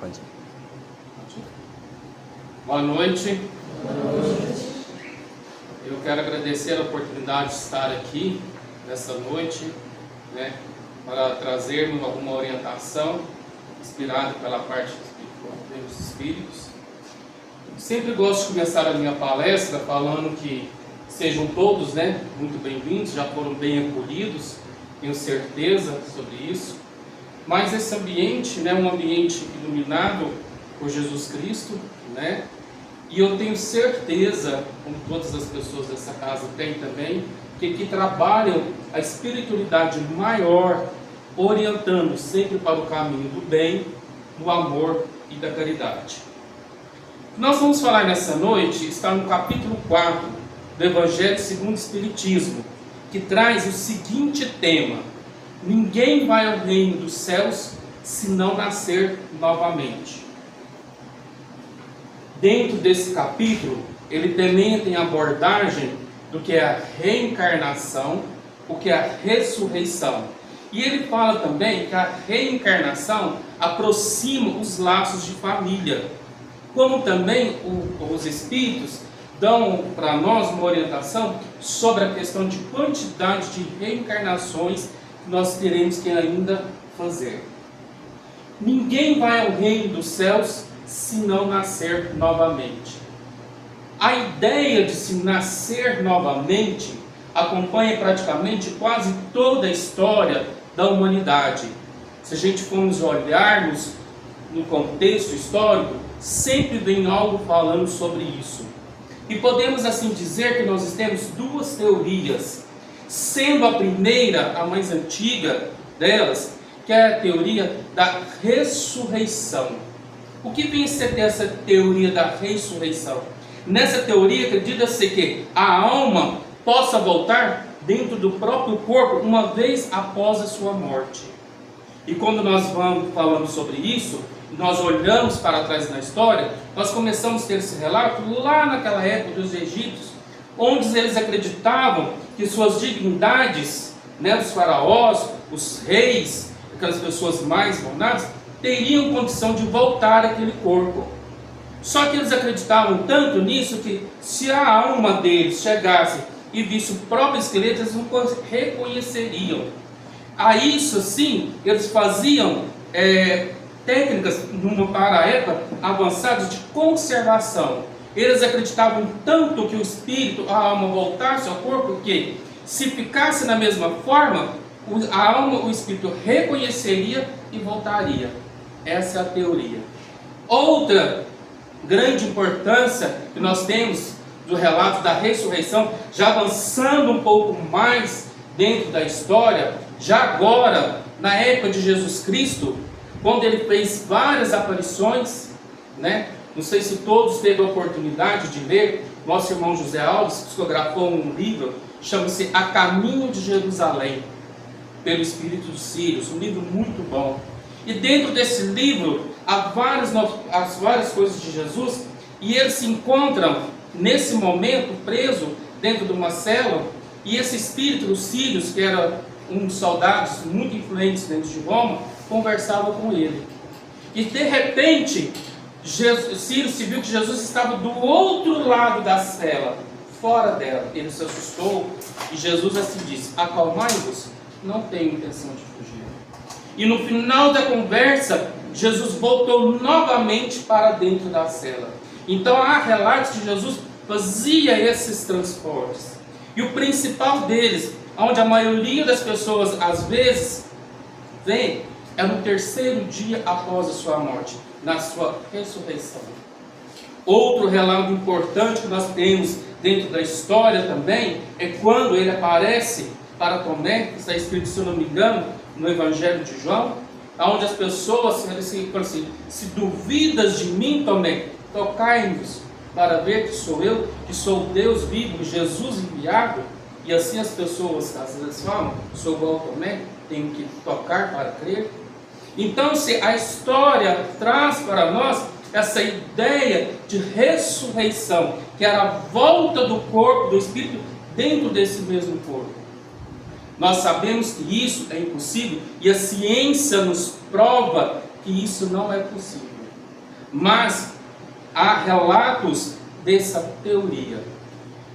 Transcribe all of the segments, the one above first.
Pode ir. Boa noite. Eu quero agradecer a oportunidade de estar aqui nessa noite, para trazermos alguma orientação inspirada pela parte dos Espíritos. Sempre gosto de começar a minha palestra falando que sejam todos, muito bem-vindos, já foram bem acolhidos, tenho certeza sobre isso. Mas esse ambiente é um ambiente iluminado por Jesus Cristo, e eu tenho certeza, como todas as pessoas dessa casa têm também, que trabalham a espiritualidade maior, orientando sempre para o caminho do bem, do amor e da caridade. O que nós vamos falar nessa noite está no capítulo 4 do Evangelho segundo o Espiritismo, que traz o seguinte tema: ninguém vai ao reino dos céus se não nascer novamente. Dentro desse capítulo, ele também tem abordagem do que é a reencarnação, o que é a ressurreição. E ele fala também que a reencarnação aproxima os laços de família. Como também os Espíritos dão para nós uma orientação sobre a questão de quantidade de reencarnações que nós teremos que ainda fazer. Ninguém vai ao reino dos céus se não nascer novamente. A ideia de se nascer novamente acompanha praticamente quase toda a história da humanidade. Se a gente formos olharmos no contexto histórico, sempre vem algo falando sobre isso. E podemos assim dizer que nós temos duas teorias, sendo a primeira, a mais antiga delas, que é a teoria da ressurreição. O que vem a ser essa teoria da ressurreição? Nessa teoria acredita-se que a alma possa voltar dentro do próprio corpo uma vez após a sua morte. E quando nós vamos falando sobre isso, nós olhamos para trás na história, nós começamos a ter esse relato lá naquela época dos egípcios, onde eles acreditavam que suas divindades, os faraós, os reis, aquelas pessoas mais governadas, teriam condição de voltar àquele corpo. Só que eles acreditavam tanto nisso que se a alma deles chegasse e visse o próprio esqueleto, eles não reconheceriam. A isso sim, eles faziam técnicas para a época avançadas de conservação. Eles acreditavam tanto que o espírito, a alma voltasse ao corpo, que se ficasse na mesma forma, a alma, o espírito reconheceria e voltaria. Essa é a teoria. Outra grande importância que nós temos do relato da ressurreição, já avançando um pouco mais dentro da história, já agora, na época de Jesus Cristo, quando ele fez várias aparições, não sei se todos teve a oportunidade de ler, nosso irmão José Alves psicografou um livro, chama-se A Caminho de Jerusalém, pelo Espírito dos Sírios, um livro muito bom. E dentro desse livro há as várias coisas de Jesus, e eles se encontram nesse momento preso dentro de uma cela, e esse espírito dos sírios, que era um dos soldados muito influentes dentro de Roma, conversava com ele. E de repente, Sírio se viu que Jesus estava do outro lado da cela, fora dela. Ele se assustou e Jesus assim disse: acalmai-vos, não tenho intenção de fugir. E no final da conversa, Jesus voltou novamente para dentro da cela. Então há relatos que Jesus fazia esses transportes. E o principal deles, onde a maioria das pessoas às vezes vem, é no terceiro dia após a sua morte, na sua ressurreição. Outro relato importante que nós temos dentro da história também é quando ele aparece para Tomé, que está escrito, se eu não me engano, no Evangelho de João, onde as pessoas falam assim: se duvidas de mim, Tomé, tocai-nos para ver que sou eu, que sou Deus vivo, Jesus enviado. E assim as pessoas às vezes falam: sou igual a Tomé, tenho que tocar para crer. Então, se a história traz para nós essa ideia de ressurreição, que era a volta do corpo, do espírito, dentro desse mesmo corpo. Nós sabemos que isso é impossível e a ciência nos prova que isso não é possível. mas há relatos dessa teoria.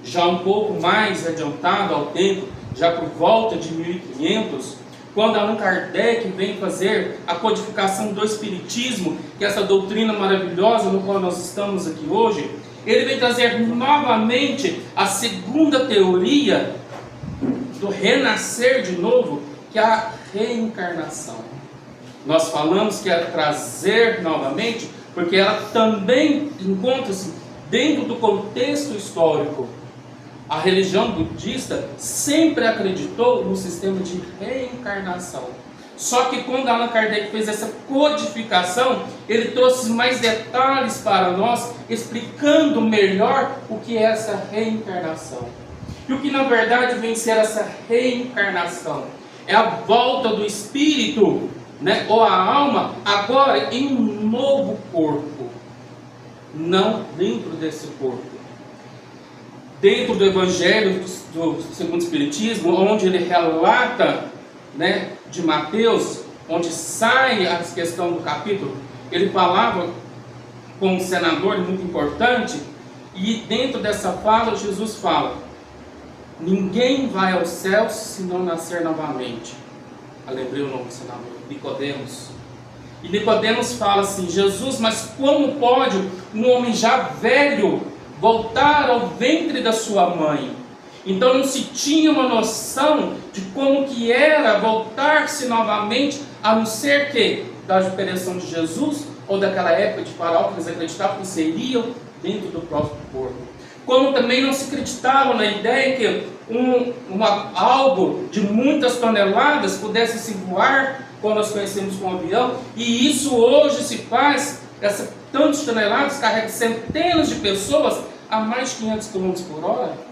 Já um pouco mais adiantado ao tempo, já por volta de 1500, quando Allan Kardec vem fazer a codificação do Espiritismo, que é essa doutrina maravilhosa no qual nós estamos aqui hoje, ele vem trazer novamente a segunda teoria do renascer de novo, que é a reencarnação. Nós falamos que é trazer novamente, porque ela também encontra-se dentro do contexto histórico. A religião budista sempre acreditou no sistema de reencarnação. Só que quando Allan Kardec fez essa codificação, ele trouxe mais detalhes para nós, explicando melhor o que é essa reencarnação. E o que na verdade vem ser essa reencarnação? É a volta do espírito, ou a alma, agora em um novo corpo, não dentro desse corpo. Dentro do Evangelho do segundo Espiritismo, onde ele relata, de Mateus, onde sai a questão do capítulo, ele falava com um senador muito importante, e dentro dessa fala, Jesus fala: ninguém vai ao céu se não nascer novamente. Eu lembrei o nome do senador, Nicodemos. E Nicodemos fala assim: Jesus, mas como pode um homem já velho voltar ao ventre da sua mãe? Então não se tinha uma noção de como que era voltar-se novamente, a não ser que da aparição de Jesus, ou daquela época de Faraó, que eles acreditavam que seriam dentro do próprio corpo. Como também não se acreditava na ideia que algo de muitas toneladas pudesse se voar, como nós conhecemos com o avião, e isso hoje se faz, tantas toneladas carregam centenas de pessoas a mais de 500 km por hora.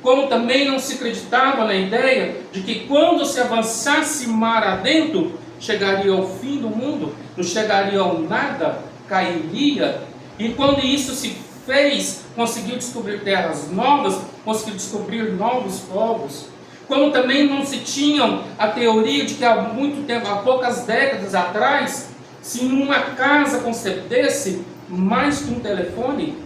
Como também não se acreditava na ideia de que quando se avançasse mar adentro, chegaria ao fim do mundo, não chegaria ao nada, cairia. E quando isso se fez, conseguiu descobrir terras novas, conseguiu descobrir novos povos. Como também não se tinham a teoria de que há muito tempo, há poucas décadas atrás, se em uma casa concedesse mais que um telefone,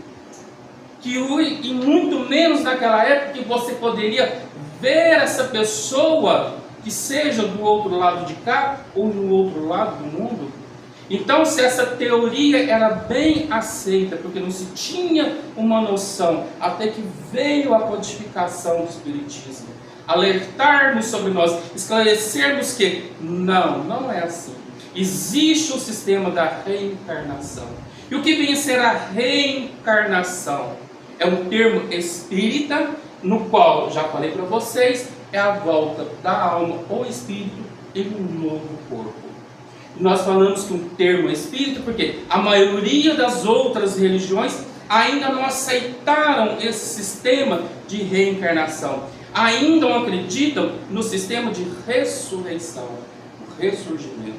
e muito menos naquela época que você poderia ver essa pessoa, que seja do outro lado de cá ou no outro lado do mundo. Então, se essa teoria era bem aceita, porque não se tinha uma noção, até que veio a codificação do Espiritismo, alertarmos sobre nós, esclarecermos que não é assim. Existe o sistema da reencarnação. E o que vem a ser a reencarnação? É um termo espírita, no qual, já falei para vocês, é a volta da alma ou espírito em um novo corpo. Nós falamos que um termo espírita porque a maioria das outras religiões ainda não aceitaram esse sistema de reencarnação. Ainda não acreditam no sistema de ressurreição, o ressurgimento.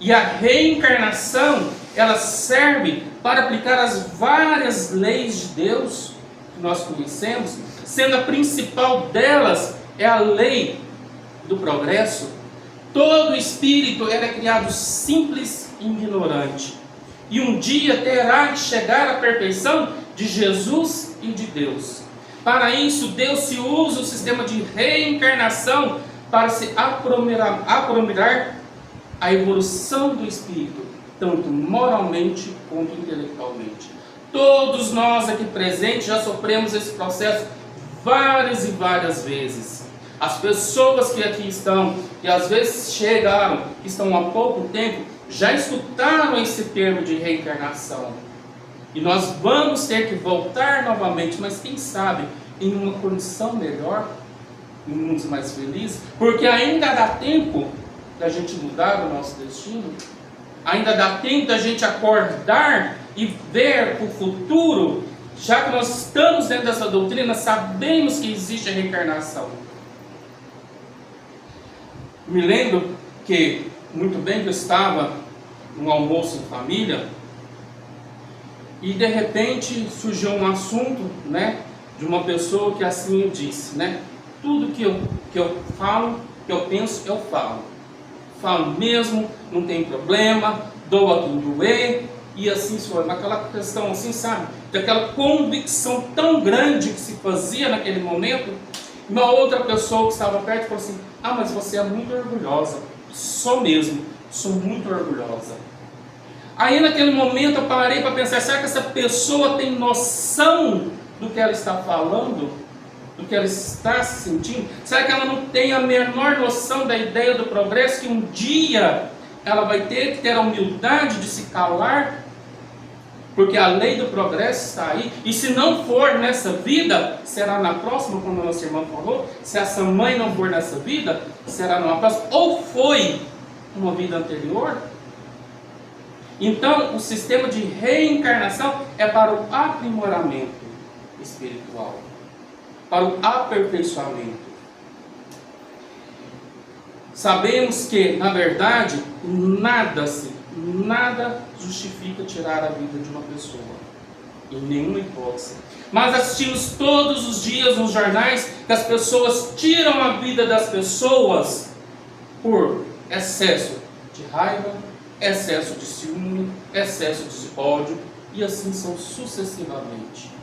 E a reencarnação, ela serve para aplicar as várias leis de Deus que nós conhecemos, sendo a principal delas é a lei do progresso. Todo espírito era criado simples e ignorante, e um dia terá que chegar à perfeição de Jesus e de Deus. Para isso, Deus se usa o sistema de reencarnação para se aprimorar a evolução do espírito, tanto moralmente quanto intelectualmente. Todos nós aqui presentes já sofremos esse processo várias e várias vezes. As pessoas que aqui estão, que às vezes chegaram, que estão há pouco tempo, já escutaram esse termo de reencarnação. E nós vamos ter que voltar novamente, mas quem sabe em uma condição melhor, em mundos mais felizes, porque ainda dá tempo da gente mudar o nosso destino, ainda dá tempo da gente acordar e ver o futuro, já que nós estamos dentro dessa doutrina, sabemos que existe a reencarnação. Me lembro que, muito bem, que eu estava num almoço em família, e de repente surgiu um assunto, de uma pessoa que assim disse, tudo que eu falo, que eu penso, eu falo. Falo mesmo, não tem problema, doa quem doer, E assim foi, naquela questão assim, sabe? Daquela convicção tão grande que se fazia naquele momento, uma outra pessoa que estava perto falou assim: ah, mas você é muito orgulhosa. Sou mesmo, sou muito orgulhosa. Aí naquele momento eu parei para pensar: será que essa pessoa tem noção do que ela está falando? Do que ela está se sentindo? Será que ela não tem a menor noção da ideia do progresso? Que um dia ela vai ter que ter a humildade de se calar, porque a lei do progresso está aí. E se não for nessa vida, será na próxima, como a nossa irmã falou. Se essa mãe não for nessa vida, será na próxima. Ou foi uma vida anterior. Então, o sistema de reencarnação é para o aprimoramento espiritual, para o aperfeiçoamento. Sabemos que, na verdade, nada justifica tirar a vida de uma pessoa, em nenhuma hipótese. Mas assistimos todos os dias nos jornais que as pessoas tiram a vida das pessoas por excesso de raiva, excesso de ciúme, excesso de ódio, e assim são sucessivamente.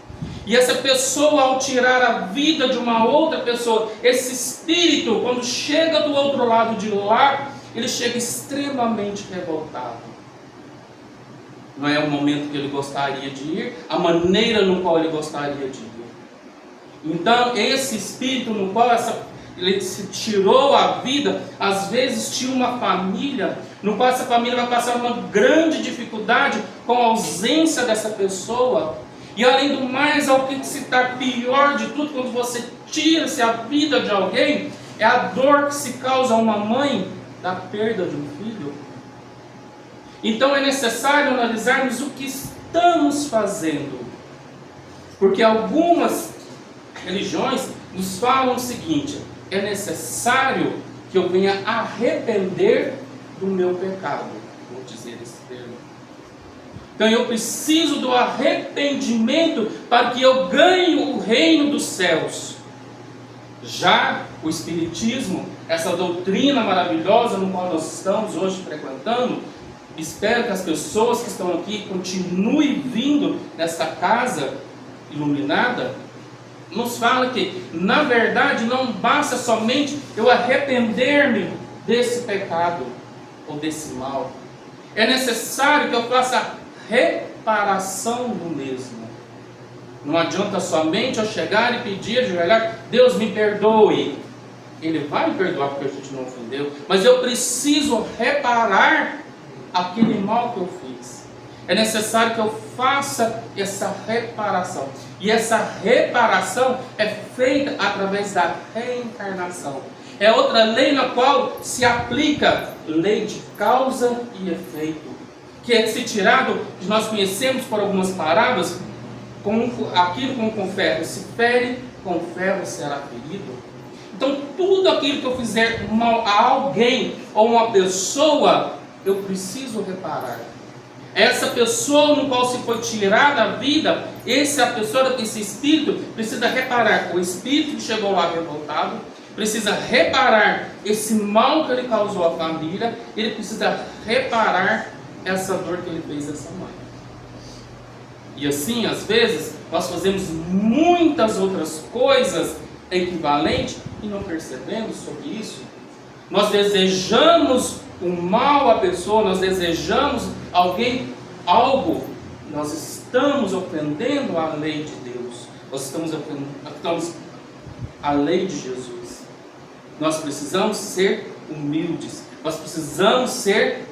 E essa pessoa, ao tirar a vida de uma outra pessoa, esse espírito, quando chega do outro lado de lá, ele chega extremamente revoltado. Não é o momento que ele gostaria de ir, a maneira no qual ele gostaria de ir. Então, esse espírito no qual ele se tirou a vida, às vezes tinha uma família, no qual essa família vai passar uma grande dificuldade com a ausência dessa pessoa. E além do mais, ao que se está pior de tudo, quando você tira-se a vida de alguém, é a dor que se causa a uma mãe da perda de um filho. Então é necessário analisarmos o que estamos fazendo. Porque algumas religiões nos falam o seguinte: é necessário que eu venha arrepender do meu pecado. Vou dizer esse termo. Então eu preciso do arrependimento para que eu ganhe o reino dos céus. Já o Espiritismo, essa doutrina maravilhosa no qual nós estamos hoje frequentando, espero que as pessoas que estão aqui continuem vindo nessa casa iluminada, nos fala que, na verdade, não basta somente eu arrepender-me desse pecado ou desse mal. É necessário que eu faça reparação do mesmo. Não adianta somente eu chegar e pedir, ajoelhar: Deus me perdoe. Ele vai me perdoar porque a gente não ofendeu, mas eu preciso reparar aquele mal que eu fiz. É necessário que eu faça essa reparação. E essa reparação é feita através da reencarnação. É outra lei na qual se aplica lei de causa e efeito, que é se tirado, que nós conhecemos por algumas parábolas, aquilo com ferro se fere, com ferro será ferido. Então tudo aquilo que eu fizer mal a alguém ou uma pessoa, eu preciso reparar. Essa pessoa no qual se foi tirada a vida, esse espírito precisa reparar. O espírito que chegou lá revoltado precisa reparar esse mal que ele causou à família. Ele precisa reparar essa dor que ele fez a essa mãe. E assim, às vezes, nós fazemos muitas outras coisas equivalentes e não percebemos sobre isso. Nós desejamos o mal à pessoa, nós desejamos algo, nós estamos ofendendo a lei de Deus, nós estamos ofendendo a lei de Jesus. Nós precisamos ser humildes, nós precisamos ser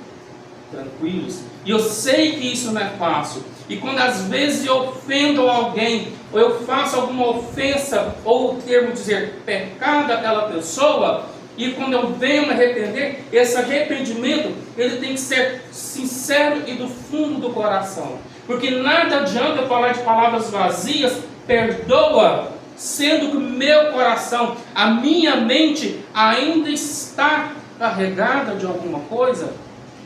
tranquilos. E eu sei que isso não é fácil. E quando às vezes eu ofendo alguém, ou eu faço alguma ofensa, ou o termo dizer pecado àquela pessoa, e quando eu venho me arrepender, esse arrependimento, ele tem que ser sincero e do fundo do coração. Porque nada adianta eu falar de palavras vazias, perdoa, sendo que o meu coração, a minha mente ainda está carregada de alguma coisa.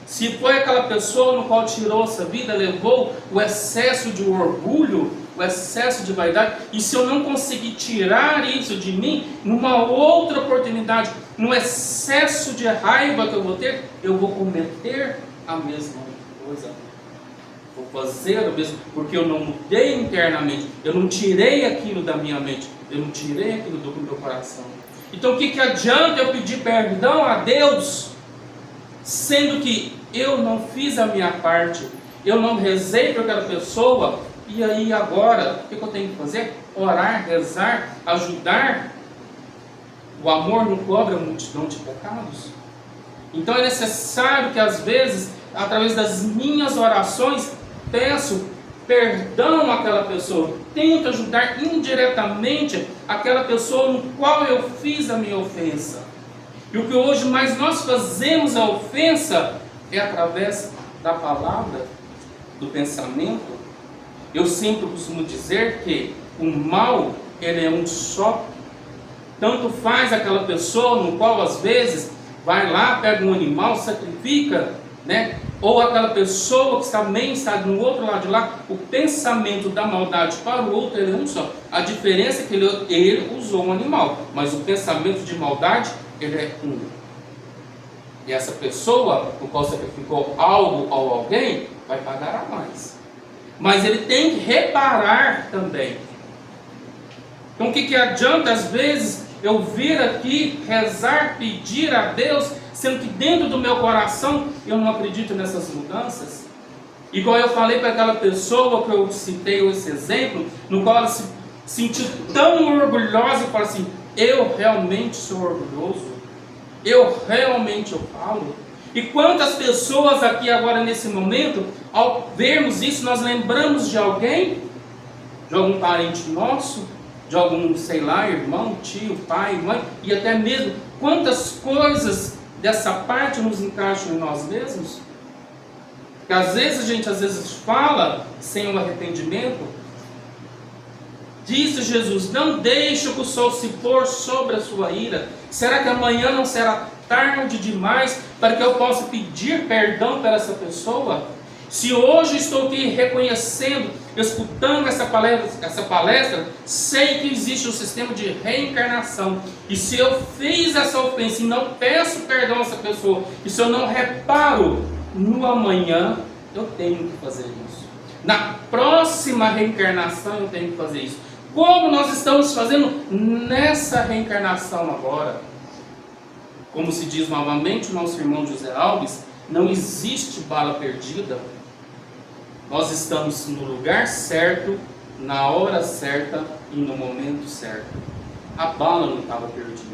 Se foi aquela pessoa no qual tirou essa vida, levou o excesso de orgulho, o excesso de vaidade, e se eu não conseguir tirar isso de mim, numa outra oportunidade, no excesso de raiva que eu vou ter, eu vou cometer a mesma coisa. vou fazer o mesmo, porque eu não mudei internamente, eu não tirei aquilo da minha mente, eu não tirei aquilo do meu coração. Então o que adianta eu pedir perdão a Deus, sendo que eu não fiz a minha parte, eu não rezei para aquela pessoa, e aí agora, o que eu tenho que fazer? Orar, rezar, ajudar. O amor não cobre a multidão de pecados. Então é necessário que às vezes, através das minhas orações, peço perdão àquela pessoa, tento ajudar indiretamente aquela pessoa no qual eu fiz a minha ofensa. E o que hoje mais nós fazemos a ofensa é através da palavra, do pensamento. Eu sempre costumo dizer que o mal, ele é um só. Tanto faz aquela pessoa no qual às vezes vai lá, pega um animal, sacrifica, né? Ou aquela pessoa que também está no outro lado de lá, o pensamento da maldade para o outro ele é um só. A diferença é que ele usou um animal, mas o pensamento de maldade ele é um. E essa pessoa, no qual sacrificou algo ou alguém, vai pagar a mais. Mas ele tem que reparar também. Então o que adianta às vezes eu vir aqui, rezar, pedir a Deus, sendo que dentro do meu coração eu não acredito nessas mudanças? Igual eu falei para aquela pessoa que eu citei esse exemplo, no qual ela se sentiu tão orgulhosa e fala assim, eu realmente sou orgulhoso, eu realmente falo. E quantas pessoas aqui agora nesse momento, ao vermos isso, nós lembramos de alguém, de algum parente nosso, de algum, sei lá, irmão, tio, pai, mãe, e até mesmo quantas coisas dessa parte nos encaixam em nós mesmos? Que às vezes a gente fala sem um arrependimento. Disse Jesus, não deixe que o sol se pôr sobre a sua ira. Será que amanhã não será tarde demais para que eu possa pedir perdão para essa pessoa? Se hoje estou aqui reconhecendo, escutando essa palestra, sei que existe um sistema de reencarnação. E se eu fiz essa ofensa e não peço perdão a essa pessoa, e se eu não reparo, no amanhã eu tenho que fazer isso. Na próxima reencarnação eu tenho que fazer isso. Como nós estamos fazendo nessa reencarnação agora? Como se diz novamente o nosso irmão José Alves, não existe bala perdida. Nós estamos no lugar certo, na hora certa e no momento certo. A bala não estava perdida.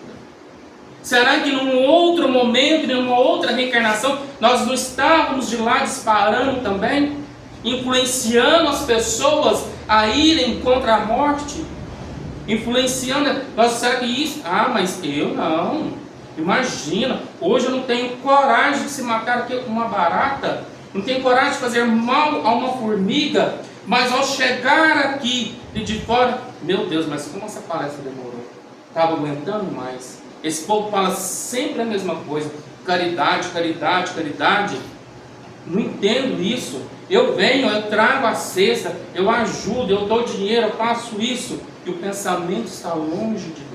Será que num outro momento, em uma outra reencarnação, nós não estávamos de lá disparando também? Influenciando as pessoas a irem contra a morte? Influenciando, será que isso? Ah, mas eu não. Imagina, hoje eu não tenho coragem de se matar aqui com uma barata, não tenho coragem de fazer mal a uma formiga, mas ao chegar aqui de fora, meu Deus, mas como essa palestra demorou? Estava aguentando mais. Esse povo fala sempre a mesma coisa, caridade, caridade, caridade. Não entendo isso. Eu venho, eu trago a cesta, eu ajudo, eu dou dinheiro, eu faço isso, e o pensamento está longe de Deus.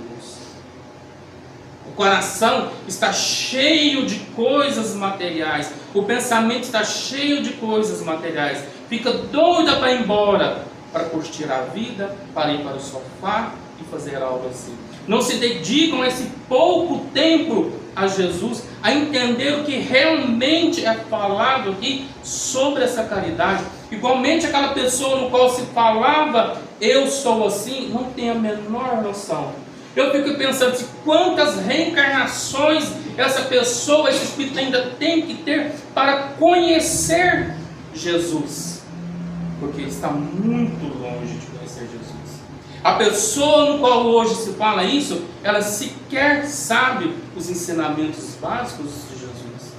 O coração está cheio de coisas materiais. O pensamento está cheio de coisas materiais. Fica doida para ir embora, para curtir a vida, para ir para o sofá e fazer algo assim. Não se dedicam esse pouco tempo a Jesus, a entender o que realmente é falado aqui sobre essa caridade. Igualmente aquela pessoa no qual se falava, eu sou assim, não tem a menor noção. Eu fico pensando assim, quantas reencarnações essa pessoa, esse espírito ainda tem que ter para conhecer Jesus. Porque ele está muito longe de conhecer Jesus. A pessoa no qual hoje se fala isso, ela sequer sabe os ensinamentos básicos de Jesus.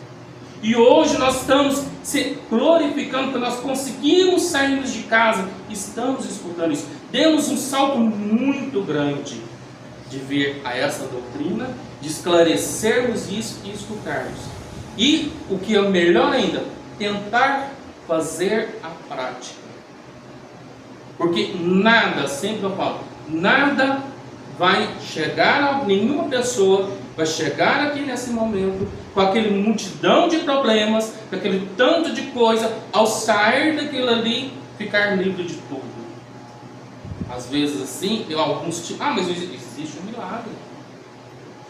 E hoje nós estamos se glorificando que nós conseguimos sair de casa, estamos escutando isso. Demos um salto muito grande de vir a essa doutrina, de esclarecermos isso e escutarmos. E o que é melhor ainda, tentar fazer a prática. Porque nada, sempre eu falo, nada vai chegar a nenhuma pessoa vai chegar aqui nesse momento, com aquele multidão de problemas, com aquele tanto de coisa, ao sair daquilo ali, ficar livre de tudo. Às vezes assim, alguns tipo, mas existe um milagre.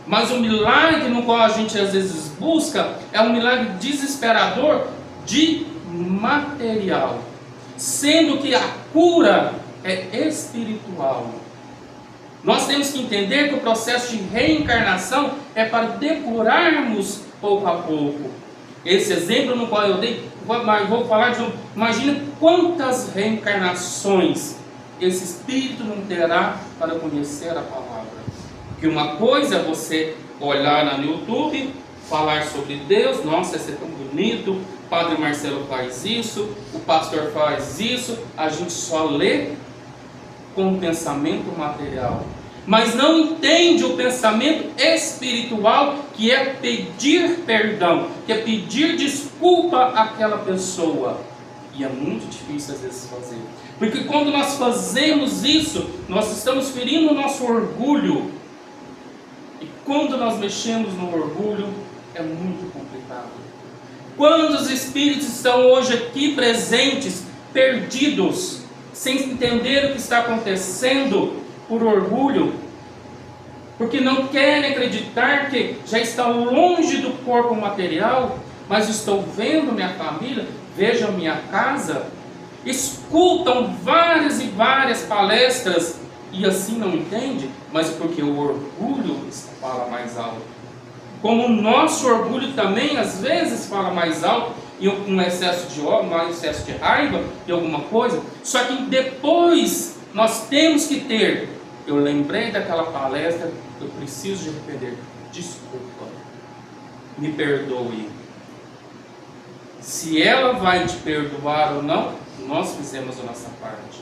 Mas o milagre no qual a gente às vezes busca é um milagre desesperador de material, sendo que a cura é espiritual. Nós temos que entender que o processo de reencarnação é para depurarmos pouco a pouco. Esse exemplo no qual eu dei, vou falar de imagina quantas reencarnações esse espírito não terá para conhecer a palavra. Que uma coisa é você olhar no YouTube, falar sobre Deus, nossa, isso é tão bonito, o Padre Marcelo faz isso, o pastor faz isso, a gente só lê com o pensamento material, mas não entende o pensamento espiritual, que é pedir perdão, que é pedir desculpa àquela pessoa. E é muito difícil às vezes fazer, porque quando nós fazemos isso, nós estamos ferindo o nosso orgulho. E quando nós mexemos no orgulho, é muito complicado. Quantos espíritos estão hoje aqui presentes, perdidos, sem entender o que está acontecendo por orgulho, porque não querem acreditar que já estão longe do corpo material, mas estou vendo minha família, vejam minha casa, escutam várias e várias palestras e assim não entende, mas porque o orgulho fala mais alto. Como o nosso orgulho também às vezes fala mais alto, e com excesso de ódio, um excesso de raiva e alguma coisa. Só que depois nós temos que ter, eu lembrei daquela palestra, eu preciso de arrepender, desculpa, me perdoe. Se ela vai te perdoar ou não, nós fizemos a nossa parte.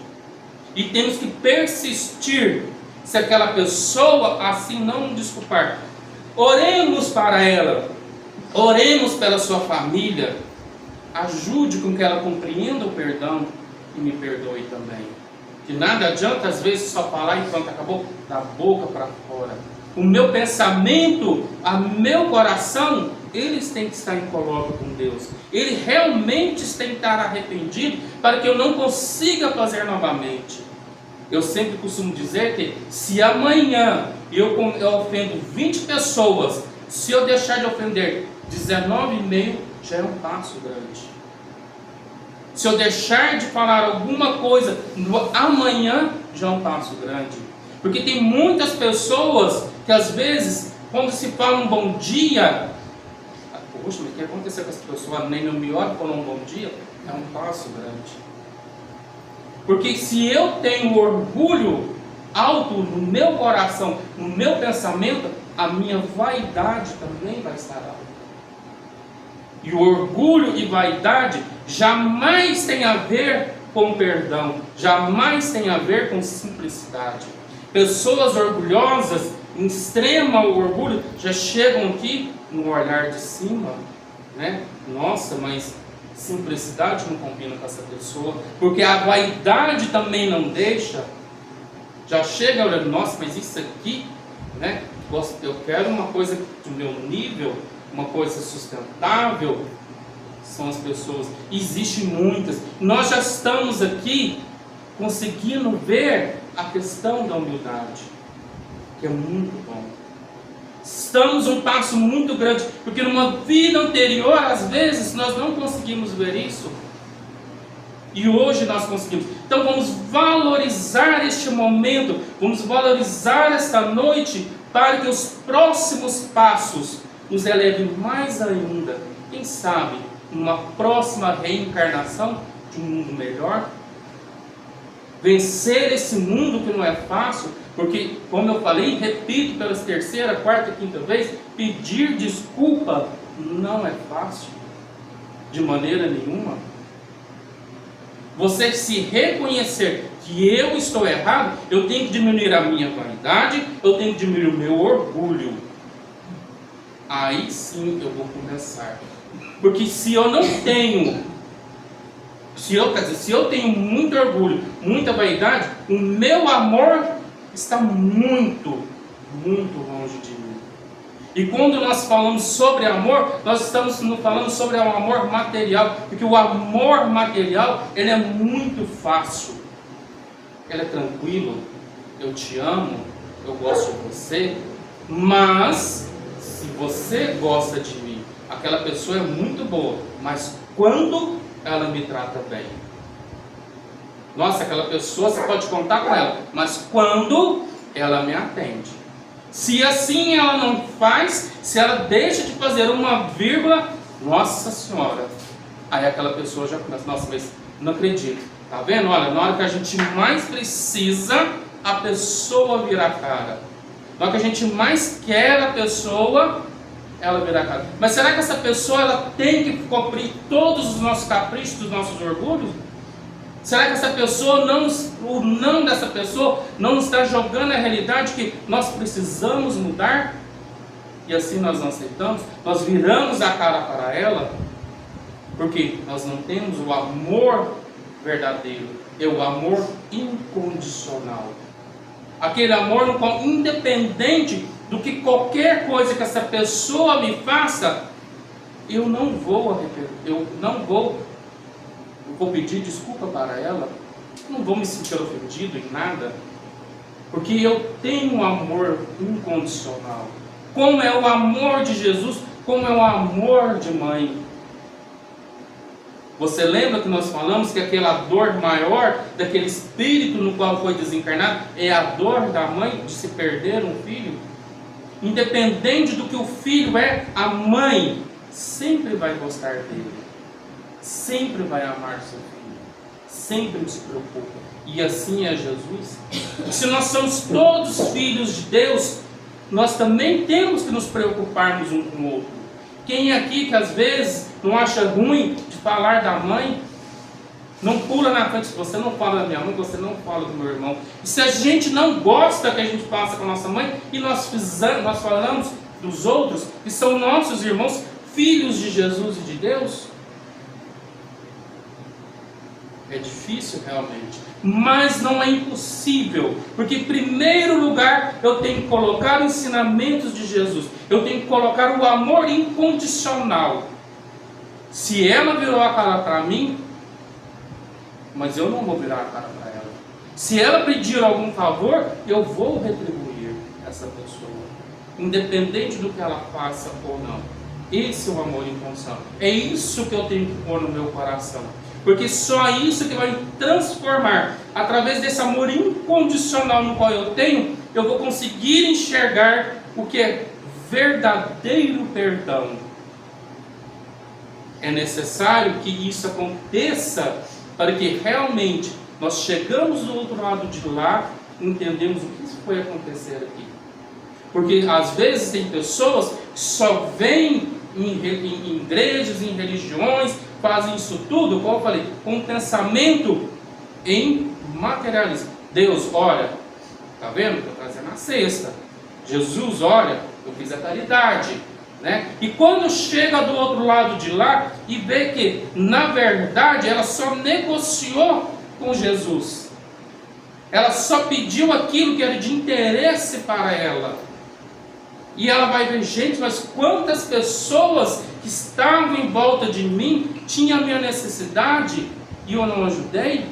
E temos que persistir, se aquela pessoa assim não nos desculpar. Oremos para ela, oremos pela sua família, ajude com que ela compreenda o perdão e me perdoe também. Que nada adianta às vezes só falar e pronto, acabou, da boca para fora. O meu pensamento, o meu coração, eles têm que estar em colóquio com Deus. Ele realmente tem que estar arrependido para que eu não consiga fazer novamente. Eu sempre costumo dizer que se amanhã eu ofendo 20 pessoas, se eu deixar de ofender 19,5, já é um passo grande. Se eu deixar de falar alguma coisa amanhã, já é um passo grande. Porque tem muitas pessoas que às vezes, quando se fala um bom dia, poxa, mas o que aconteceu com essa pessoa? Nem no melhor falou um bom dia, é um passo grande. Porque se eu tenho orgulho alto no meu coração, no meu pensamento, a minha vaidade também vai estar alta. E o orgulho e vaidade jamais tem a ver com perdão, jamais tem a ver com simplicidade. Pessoas orgulhosas, em extremo orgulho, já chegam aqui no olhar de cima, né? Nossa, mas simplicidade não combina com essa pessoa, porque a vaidade também não deixa. Já chega olhando, nossa, mas isso aqui, né? Eu quero uma coisa do meu nível, uma coisa sustentável. São as pessoas, existem muitas. Nós já estamos aqui conseguindo ver a questão da humildade, que é muito bom. Estamos um passo muito grande, porque numa vida anterior, às vezes, nós não conseguimos ver isso. E hoje nós conseguimos. Então vamos valorizar este momento, vamos valorizar esta noite, para que os próximos passos nos elevem mais ainda. Quem sabe, numa próxima reencarnação de um mundo melhor. Vencer esse mundo que não é fácil, porque, como eu falei, repito pela terceira, quarta e quinta vez, pedir desculpa não é fácil, de maneira nenhuma. Você se reconhecer que eu estou errado, eu tenho que diminuir a minha vaidade, eu tenho que diminuir o meu orgulho. Aí sim eu vou começar. Porque se eu não tenho, se eu tenho muito orgulho, muita vaidade, o meu amor está muito, muito longe de mim. E quando nós falamos sobre amor, nós estamos falando sobre o amor material, porque o amor material, ele é muito fácil, ele é tranquilo, eu te amo, eu gosto de você, mas se você gosta de mim, aquela pessoa é muito boa, mas quando ela me trata bem, nossa, aquela pessoa você pode contar com ela, mas quando ela me atende, se assim ela não faz, se ela deixa de fazer uma vírgula, nossa senhora, aí aquela pessoa já começa, nossa, mas não acredito, tá vendo? Olha, na hora que a gente mais precisa, a pessoa vira a cara. Na hora que a gente mais quer a pessoa, ela vira a cara. Mas será que essa pessoa ela tem que cumprir todos os nossos caprichos, os nossos orgulhos? Será que essa pessoa o não dessa pessoa não está jogando a realidade que nós precisamos mudar? E assim nós não aceitamos, nós viramos a cara para ela, porque nós não temos o amor verdadeiro, é o amor incondicional. Aquele amor no qual, independente do que qualquer coisa que essa pessoa me faça, eu vou pedir desculpa para ela, não vou me sentir ofendido em nada, porque eu tenho um amor incondicional. Como é o amor de Jesus, como é o amor de mãe. Você lembra que nós falamos que aquela dor maior daquele espírito no qual foi desencarnado é a dor da mãe de se perder um filho? Independente do que o filho é, a mãe sempre vai gostar dele, sempre vai amar seu filho, sempre se preocupa. E assim é Jesus. Se nós somos todos filhos de Deus, nós também temos que nos preocuparmos um com o outro. Quem aqui que às vezes não acha ruim de falar da mãe, não pula na frente, você não fala da minha mãe, você não fala do meu irmão. E se a gente não gosta que a gente faça com a nossa mãe, e nós falamos dos outros, que são nossos irmãos, filhos de Jesus e de Deus, é difícil realmente, mas não é impossível, porque em primeiro lugar eu tenho que colocar os ensinamentos de Jesus, eu tenho que colocar o amor incondicional. Se ela virou a cara para mim, mas eu não vou virar a cara para ela. Se ela pedir algum favor, eu vou retribuir essa pessoa, independente do que ela faça ou não. Esse é o amor incondicional. É isso que eu tenho que pôr no meu coração. Porque só isso que vai me transformar. Através desse amor incondicional no qual eu tenho, eu vou conseguir enxergar o que é verdadeiro perdão. É necessário que isso aconteça para que realmente nós chegamos do outro lado de lá e entendemos o que foi acontecer aqui. Porque às vezes tem pessoas que só vêm em igrejas, em religiões, fazem isso tudo, como eu falei, com um pensamento em materialismo. Deus, olha, está vendo? Estou trazendo a cesta. Jesus, olha, eu fiz a caridade. Né? E quando chega do outro lado de lá e vê que, na verdade, ela só negociou com Jesus. Ela só pediu aquilo que era de interesse para ela. E ela vai ver, gente, mas quantas pessoas que estavam em volta de mim tinham a minha necessidade e eu não ajudei?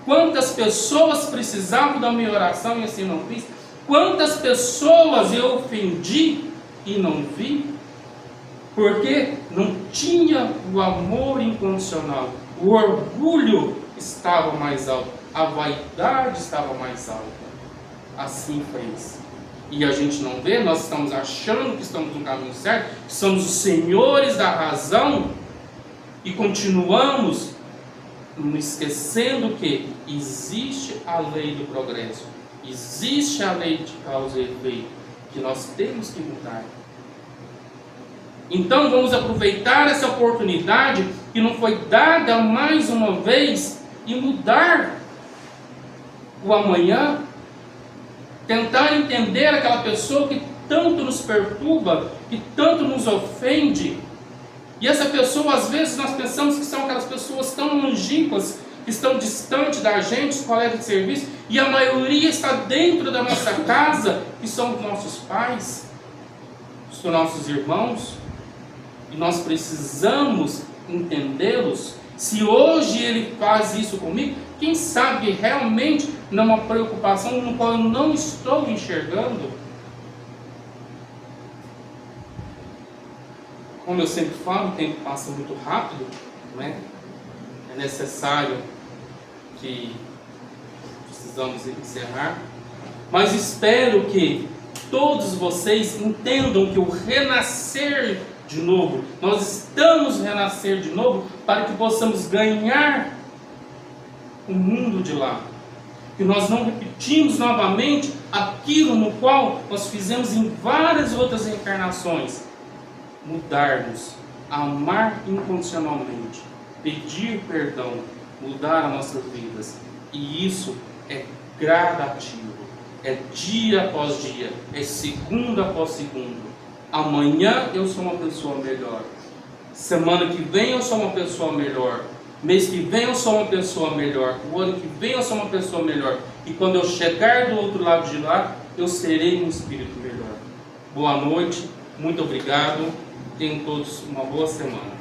Quantas pessoas precisavam da minha oração e assim não fiz? Quantas pessoas eu ofendi e não vi? Porque não tinha o amor incondicional. O orgulho estava mais alto, a vaidade estava mais alta. Assim fez. E a gente não vê, nós estamos achando que estamos no caminho certo, que somos os senhores da razão, e continuamos esquecendo que existe a lei do progresso, existe a lei de causa e efeito, que nós temos que mudar. Então vamos aproveitar essa oportunidade que não foi dada mais uma vez e mudar o amanhã. Tentar entender aquela pessoa que tanto nos perturba, que tanto nos ofende. E essa pessoa, às vezes, nós pensamos que são aquelas pessoas tão longínquas, que estão distantes da gente, os colegas de serviço, e a maioria está dentro da nossa casa, que são os nossos pais. com nossos irmãos, e nós precisamos entendê-los. Se hoje ele faz isso comigo, quem sabe realmente não é uma preocupação no qual eu não estou enxergando. Como eu sempre falo, o tempo passa muito rápido, não é? É necessário que precisamos encerrar, mas espero que todos vocês entendam que o renascer de novo, nós estamos renascer de novo para que possamos ganhar o mundo de lá, que nós não repetimos novamente aquilo no qual nós fizemos em várias outras reencarnações. Mudarmos, amar incondicionalmente, pedir perdão, mudar as nossas vidas. E isso é gradativo, é dia após dia, é segundo após segundo. Amanhã eu sou uma pessoa melhor, semana que vem eu sou uma pessoa melhor, mês que vem eu sou uma pessoa melhor, o ano que vem eu sou uma pessoa melhor, e quando eu chegar do outro lado de lá, eu serei um espírito melhor. Boa noite, muito obrigado, tenham todos uma boa semana.